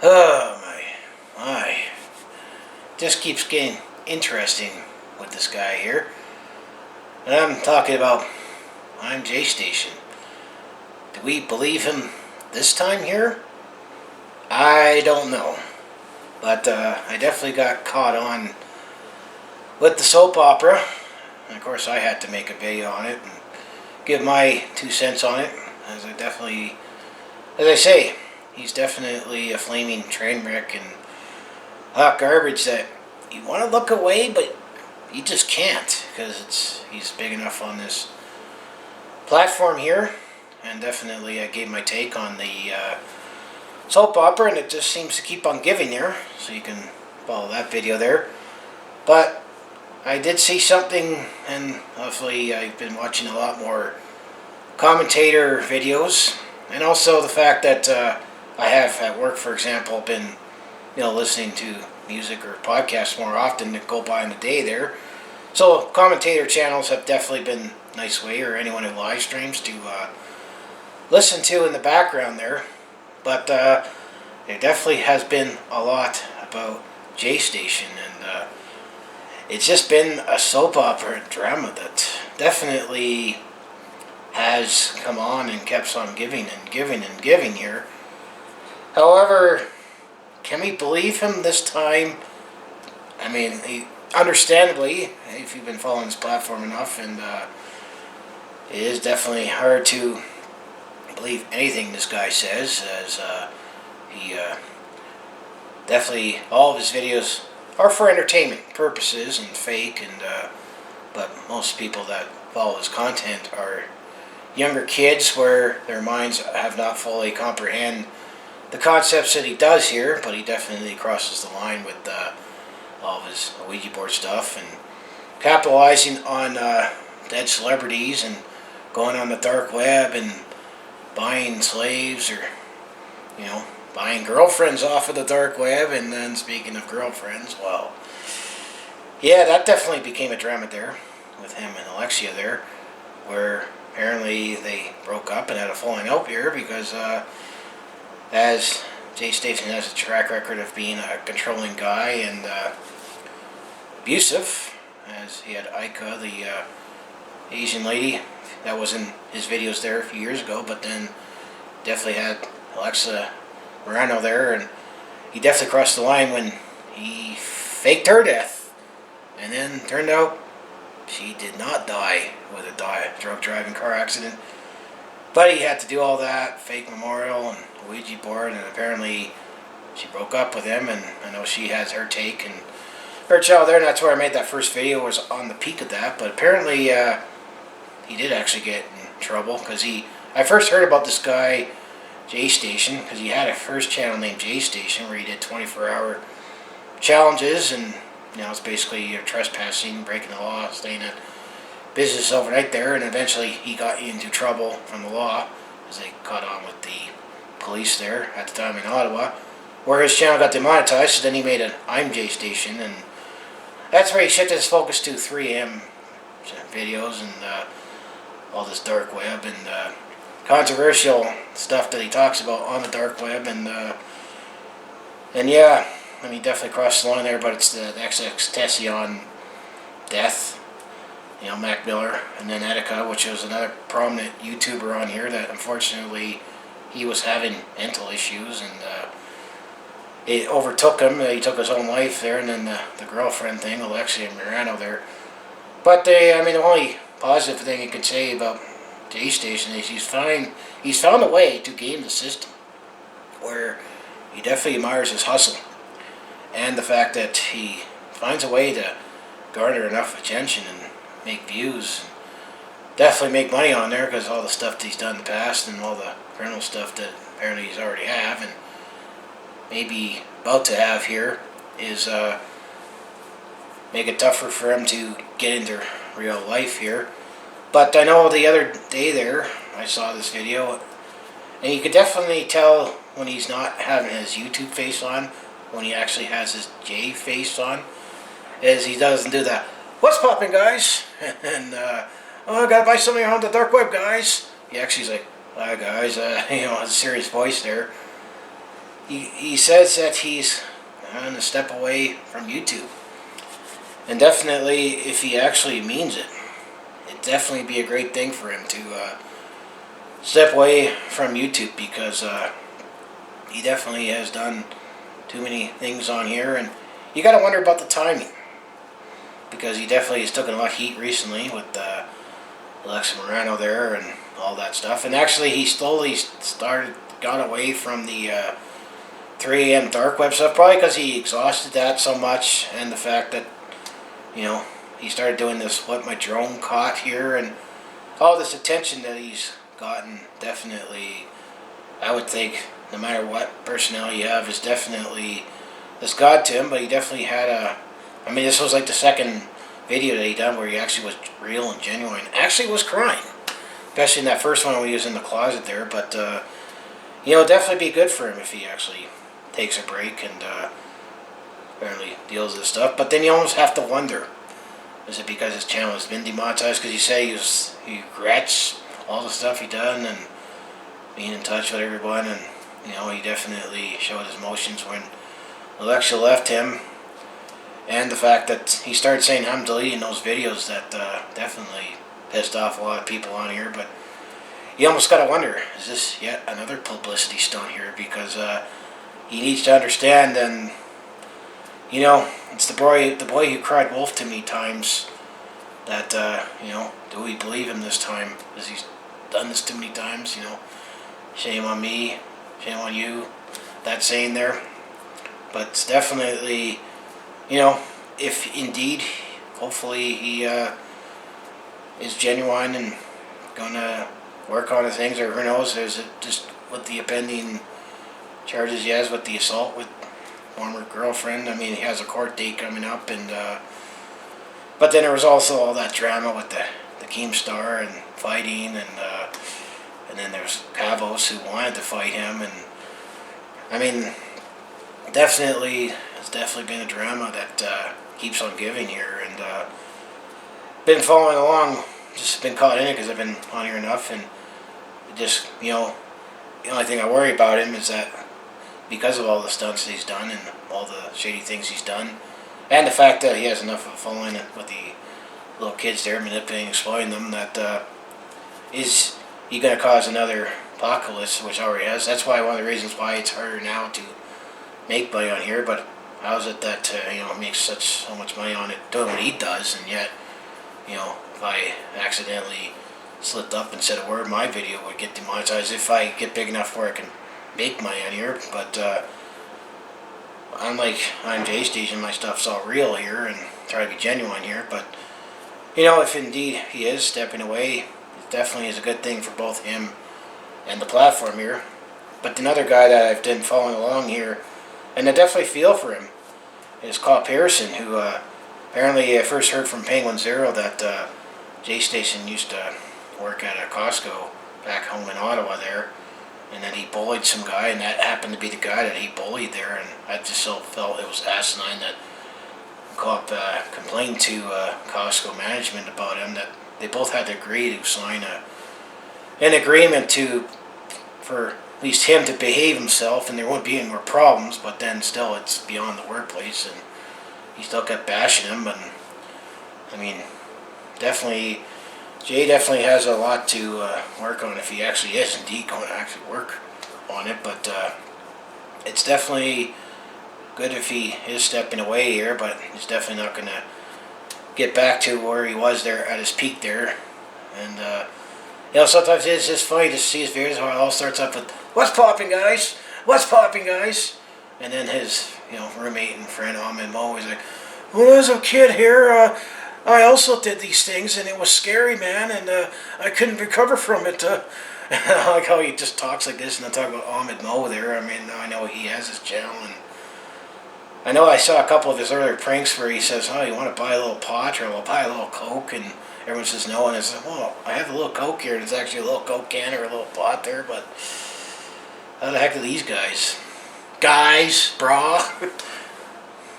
Oh my. Just keeps getting interesting with this guy here. And I'm talking about ImJayStation. Do we believe him this time here? I don't know. But I definitely got caught on with the soap opera. And of course I had to make a video on it and give my 2 cents on it. As I say, he's definitely a flaming train wreck and hot garbage that you want to look away, but you just can't because he's big enough on this platform here. And definitely I gave my take on the soap opera, and it just seems to keep on giving there, so you can follow that video there. But I did see something, and hopefully I've been watching a lot more commentator videos, and also the fact that I have at work, for example, been listening to music or podcasts more often that go by in the day there. So commentator channels have definitely been a nice way, or anyone who live streams, to listen to in the background there. But there definitely has been a lot about JayStation, and it's just been a soap opera drama that definitely has come on and keeps on giving and giving and giving here. However, can we believe him this time? I mean, understandably, if you've been following this platform enough, and it is definitely hard to believe anything this guy says, as he definitely, all of his videos are for entertainment purposes and fake, and but most people that follow his content are younger kids where their minds have not fully comprehend the concepts that he does here. But he definitely crosses the line with all of his Ouija board stuff and capitalizing on dead celebrities and going on the dark web and buying slaves, or buying girlfriends off of the dark web. And then, speaking of girlfriends, well, yeah, that definitely became a drama there with him and Alexia there, where apparently they broke up and had a falling out here because as JayStation has a track record of being a controlling guy and abusive, as he had Ika, the Asian lady that was in his videos there a few years ago, but then definitely had Alexa Morano there, and he definitely crossed the line when he faked her death, and then turned out she did not die with a drug driving car accident. But he had to do all that fake memorial and Ouija board, and apparently she broke up with him, and I know she has her take and her child there, and that's where I made that first video, was on the peak of that. But apparently he did actually get in trouble, because I first heard about this guy JayStation because he had a first channel named JayStation where he did 24-hour challenges, and it's basically trespassing, breaking the law, staying at business overnight there, and eventually he got into trouble from the law as they caught on with the police there at the time in Ottawa, where his channel got demonetized. So then he made an ImJayStation, and that's where he shifted his focus to 3M videos and all this dark web and controversial stuff that he talks about on the dark web, and yeah, I mean, definitely crossed the line there. But it's the XXTentacion death, Mac Miller, and then Etika, which was another prominent YouTuber on here that unfortunately he was having mental issues, and it overtook him. He took his own life there, and then the girlfriend thing, Alexia Morano there. But the only positive thing you could say about JayStation is he's found a way to game the system, where he definitely admires his hustle and the fact that he finds a way to garner enough attention and make views, and definitely make money on there, because all the stuff that he's done in the past and all the criminal stuff that apparently he's already have and maybe about to have here is make it tougher for him to get into real life here. But I know the other day there I saw this video, and you could definitely tell when he's not having his YouTube face on, when he actually has his J face on, is he doesn't do that "what's poppin', guys?" and "oh, I gotta buy something on the dark web, guys." He actually's like, "Hi, guys," a serious voice there. he says that he's going to step away from YouTube. And definitely, if he actually means it, it'd definitely be a great thing for him to step away from YouTube, because he definitely has done too many things on here, and you got to wonder about the timing, because he definitely has taken a lot of heat recently with Alexa Morano there and all that stuff. And actually, he slowly got away from the 3 a.m. dark web stuff, probably because he exhausted that so much, and the fact that, you know, he started doing this what my drone caught here, and all this attention that he's gotten. Definitely, I would think, no matter what personality you have, is definitely has got to him. But he definitely had I mean, this was like the second video that he done where he actually was real and genuine. Actually was crying, especially in that first one when he was in the closet there. But you know, definitely be good for him if he actually takes a break and apparently deals with this stuff. But then you almost have to wonder, is it because his channel has been demonetized? Because you say he regrets all the stuff he done and being in touch with everyone, and you know, he definitely showed his emotions when Alexa left him, and the fact that he started saying I'm deleting those videos, that definitely pissed off a lot of people on here. But you almost got to wonder, is this yet another publicity stunt here? Because he needs to understand, and you know, it's the boy who cried wolf too many times, that you know, do we believe him this time? Because he's done this too many times, you know. Shame on me, shame on you, that saying there. But it's definitely, you know, if indeed, hopefully he is genuine and gonna work on his things, or who knows, there's just with the pending charges he has with the assault with former girlfriend. I mean, he has a court date coming up, and but then there was also all that drama with the Keemstar and fighting, and then there's Cavos who wanted to fight him, and I mean, definitely, it's definitely been a drama that keeps on giving here, and been following along, just been caught in it because I've been on here enough, and just, you know, the only thing I worry about him is that because of all the stunts he's done and all the shady things he's done, and the fact that he has enough of a following with the little kids there manipulating, exploiting them, that is he going to cause another apocalypse, which already has. That's why one of the reasons why it's harder now to make money on here. But how is it that you know, makes so much money on it doing what he does, and yet, you know, if I accidentally slipped up and said a word, my video would get demonetized if I get big enough where I can make money on here. But unlike ImJayStation, my stuff's all real here and try to be genuine here. But you know, if indeed he is stepping away, it definitely is a good thing for both him and the platform here. But another guy that I've been following along here, and I definitely feel for him, is Cop Harrison, who apparently I first heard from Penguin Zero that JayStation used to work at a Costco back home in Ottawa there, and then he bullied some guy, and that happened to be the guy that he bullied there, and I just so felt it was asinine that Cop complained to Costco management about him, that they both had to agree to sign an agreement for at least him to behave himself, and there wouldn't be any more problems. But then still, it's beyond the workplace, and he still kept bashing him. And I mean, definitely, Jay definitely has a lot to work on if he actually is indeed going to actually work on it. But it's definitely good if he is stepping away here, but he's definitely not going to get back to where he was there at his peak there. And you know, sometimes it's just funny to see his videos how it all starts up with "What's popping, guys? What's popping, guys?" And then his, you know, roommate and friend Ahmed Mo is like, "When I was a kid here, I also did these things, and it was scary, man, and I couldn't recover from it." I like how he just talks like this, and I talk about Ahmed Mo there. I mean, I know he has his channel, and I know I saw a couple of his earlier pranks where he says, "Oh, you want to buy a little pot, or I'll buy a little Coke?" And everyone says no, and I said, "Well, I have a little Coke here, and it's actually a little Coke can or a little pot there, but how the heck do these guys, brah,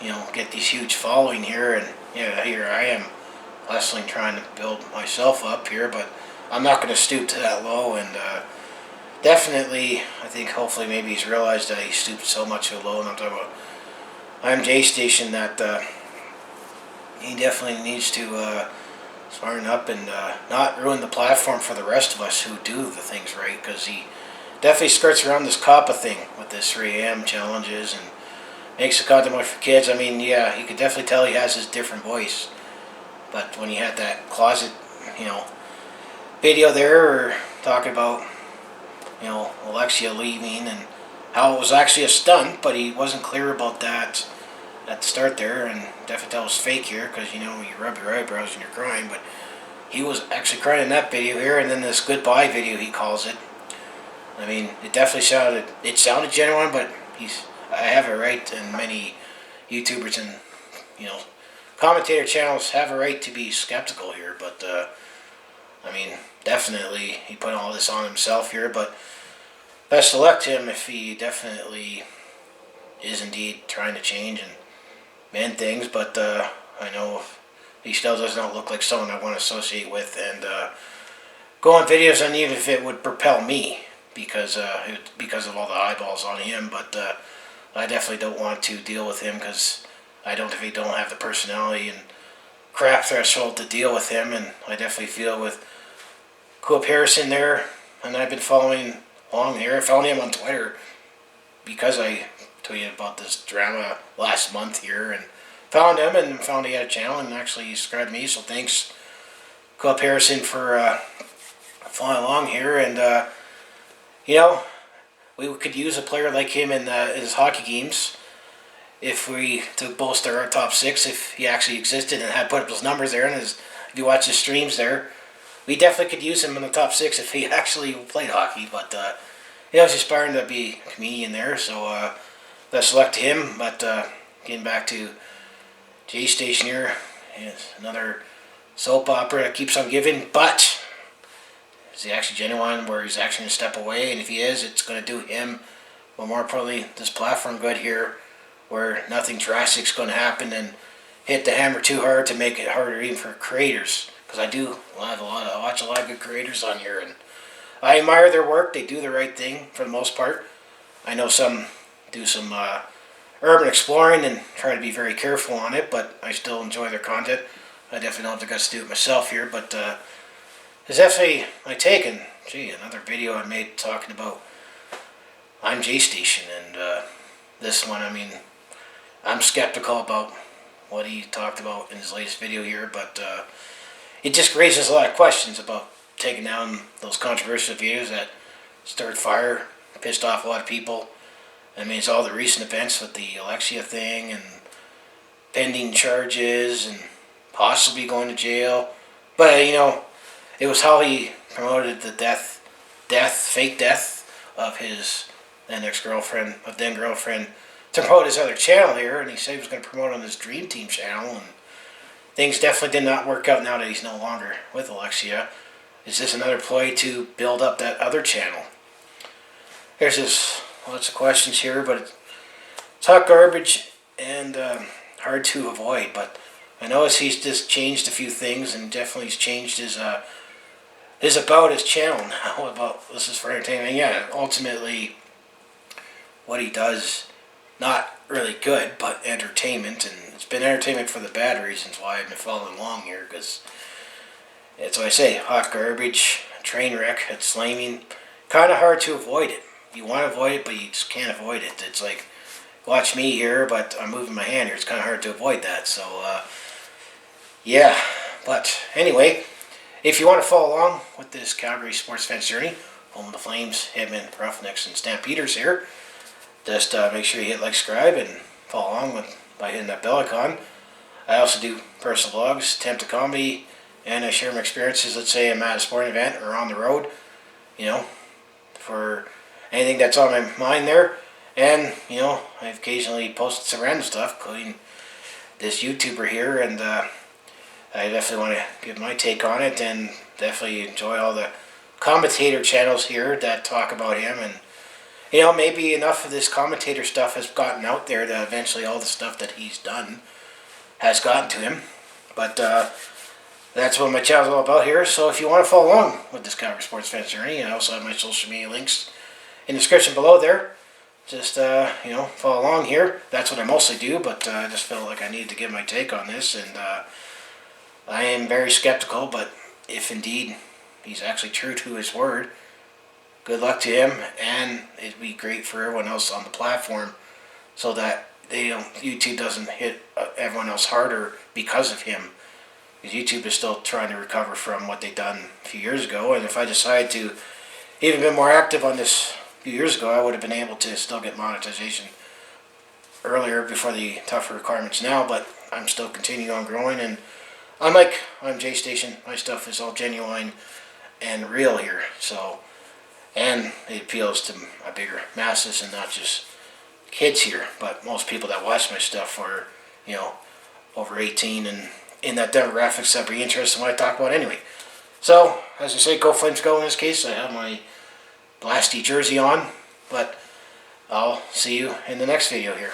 you know, get these huge following here?" And yeah, here I am, hustling, trying to build myself up here, but I'm not going to stoop to that low. And definitely, I think hopefully maybe he's realized that he stooped so much so low, and I'm talking about ImJayStation, that he definitely needs to smarten up and not ruin the platform for the rest of us who do the things right, because he definitely skirts around this COPPA thing with this 3 a.m. challenges and makes the content more for kids. I mean, yeah, you could definitely tell he has his different voice, but when he had that closet, you know, video there, or talking about, you know, Alexia leaving and how it was actually a stunt, but he wasn't clear about that at the start there, and definitely tell it was fake here, because you know you rub your eyebrows and you're crying, but he was actually crying in that video here, and then this goodbye video he calls it. I mean, it definitely sounded genuine, but I have a right, and many YouTubers and, you know, commentator channels have a right to be skeptical here, but I mean, definitely he put all this on himself here, but best of luck to him if he definitely is indeed trying to change and mend things, but I know he still does not look like someone I want to associate with and go on videos, and even if it would propel me, because of all the eyeballs on him, but I definitely don't want to deal with him, because I don't have the personality and crap threshold to deal with him, and I definitely feel with Coop Harrison there, and I've been following along here. I found him on Twitter because I tweeted about this drama last month here, and found him and found he had a channel and actually subscribed to me, so thanks Coop Harrison for following along here. And you know, we could use a player like him in his hockey games if we to bolster our top six, if he actually existed and had put up those numbers there, and if you watch his streams there, we definitely could use him in the top six if he actually played hockey. But he was aspiring to be a comedian there, so best of luck to him. But getting back to JayStation here, is another soap opera that keeps on giving, but is he actually genuine, where he's actually going to step away? And if he is, it's going to do him, but more importantly, this platform good here, where nothing drastic is going to happen and hit the hammer too hard to make it harder even for creators. Because I watch a lot of good creators on here, and I admire their work. They do the right thing for the most part. I know some do some urban exploring and try to be very careful on it, but I still enjoy their content. I definitely don't have the guts to do it myself here, but it's definitely my take. And gee, another video I made talking about ImJayStation, and this one, I mean, I'm skeptical about what he talked about in his latest video here, but it just raises a lot of questions about taking down those controversial videos that stirred fire, pissed off a lot of people. I mean, it's all the recent events with the Alexia thing and pending charges and possibly going to jail. But, you know, it was how he promoted the fake death of his then ex-girlfriend, to promote his other channel here, and he said he was going to promote on his Dream Team channel, and things definitely did not work out now that he's no longer with Alexia. Is this another ploy to build up that other channel? There's just lots of questions here, but it's hot garbage and hard to avoid. But I notice he's just changed a few things, and definitely he's changed his about his channel now. About this is for entertainment. Yeah, ultimately, what he does, not really good, but entertainment, and it's been entertainment for the bad reasons why I've been following along here, because it's what I say, hot garbage, train wreck, it's flaming, kind of hard to avoid it. You want to avoid it, but you just can't avoid it. It's like, watch me here, but I'm moving my hand here. It's kind of hard to avoid that. So, yeah. But anyway, if you want to follow along with this Calgary sports fans journey, home of the Flames, Hitmen, Roughnecks, and Stampeders here, just make sure you hit like, subscribe, and follow along by hitting that bell icon. I also do personal vlogs, attempt to comedy, and I share my experiences. Let's say I'm at a sporting event or on the road, you know, for anything that's on my mind there. And, you know, I've occasionally posted some random stuff, including this YouTuber here, and I definitely want to give my take on it, and definitely enjoy all the commentator channels here that talk about him. And, you know, maybe enough of this commentator stuff has gotten out there that eventually all the stuff that he's done has gotten to him. But that's what my channel's all about here. So if you want to follow along with this Calgary sports fan journey, I also have my social media links in the description below there. Just follow along here. That's what I mostly do, but I just felt like I needed to give my take on this, and I am very skeptical. But if indeed he's actually true to his word, good luck to him, and it'd be great for everyone else on the platform, so that YouTube doesn't hit everyone else harder because of him. Because YouTube is still trying to recover from what they done a few years ago, and if I decided to even been more active on this a few years ago, I would have been able to still get monetization earlier before the tougher requirements now. But I'm still continuing on growing, and unlike ImJayStation, my stuff is all genuine and real here. So, and it appeals to a bigger masses and not just kids here. But most people that watch my stuff are, over 18 and in that demographics that be interested in what I talk about anyway. So, as I say, go Flames go in this case. I have my Blasty jersey on, but I'll see you in the next video here.